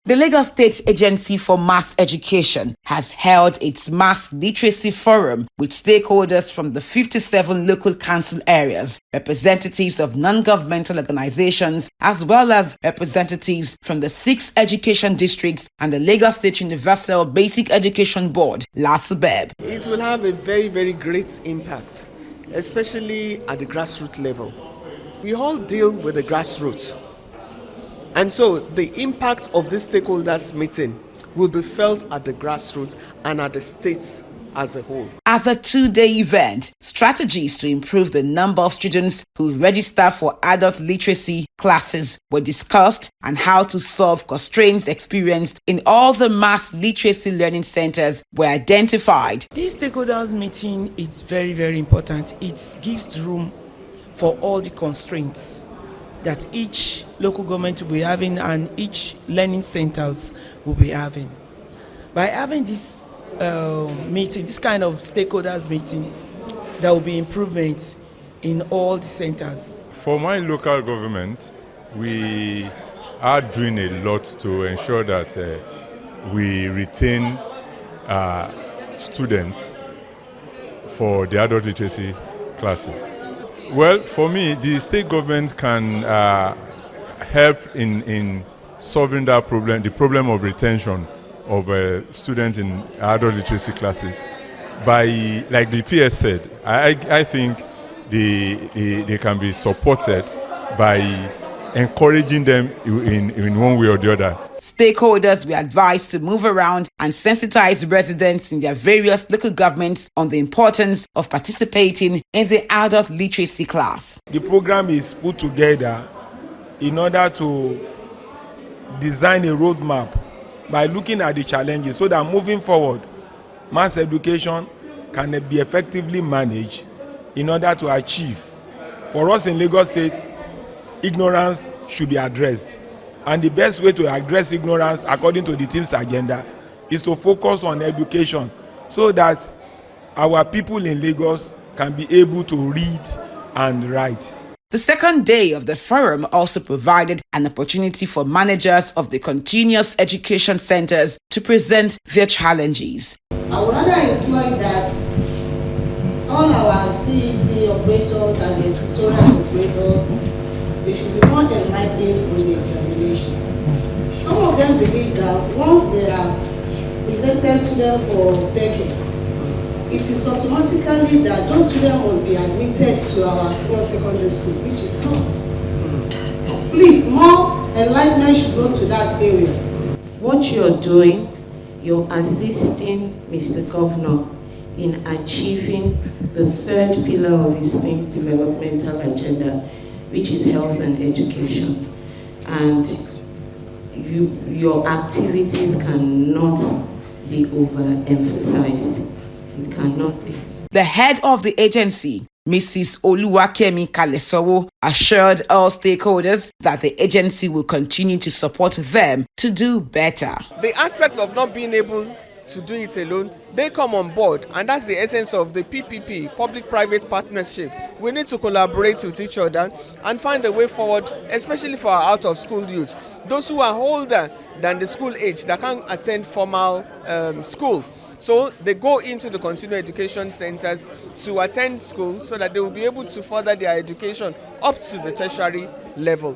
The Lagos State Agency for Mass Education has held its Mass Literacy Forum with stakeholders from the 57 local council areas, representatives of non-governmental organizations, as well as representatives from the 6 education districts and the Lagos State Universal Basic Education Board, LASUBEB. It will have a very, very great impact, especially at the grassroots level. We all deal with the grassroots. And so the impact of this stakeholders meeting will be felt at the grassroots and at the states as a whole. At the 2-day event, strategies to improve the number of students who register for adult literacy classes were discussed and how to solve constraints experienced in all the mass literacy learning centers were identified. This stakeholders meeting is very, very important. It gives room for all the constraints that each local government will be having and each learning centers will be having. By having this meeting, this kind of stakeholders meeting, there will be improvements in all the centers. For my local government, we are doing a lot to ensure that we retain students for the adult literacy classes. Well, for me, the state government can help in solving that problem, the problem of retention of students in adult literacy classes. By, like the PS said, I think they can be supported by encouraging them in one way or the other. Stakeholders were advised to move around and sensitize residents in their various local governments on the importance of participating in the adult literacy class. The program is put together in order to design a roadmap by looking at the challenges so that moving forward, mass education can be effectively managed in order to achieve. For us in Lagos State, ignorance should be addressed. And the best way to address ignorance, according to the team's agenda, is to focus on education so that our people in Lagos can be able to read and write. The second day of the forum also provided an opportunity for managers of the continuous education centers to present their challenges. I would rather employ that all our CEC operators and the tutorial operators, they should be more enlightened in the examination. Some of them believe that once they are presented students for begging, it is automatically that those students must be admitted to our senior secondary school, which is not. Please, more enlightenment should go to that area. What you're doing, you're assisting Mr. Governor in achieving the third pillar of his think developmental agenda, which is health and education. And your activities cannot be overemphasized. It cannot be. The head of the agency, Mrs. Oluwakemi Kalesowo, assured all stakeholders that the agency will continue to support them to do better. The aspect of not being able to do it alone, they come on board, and that's the essence of the PPP, public-private partnership. We need to collaborate with each other and find a way forward, especially for our out-of-school youths, those who are older than the school age that can't attend formal school. So they go into the continuing education centers to attend school so that they will be able to further their education up to the tertiary level.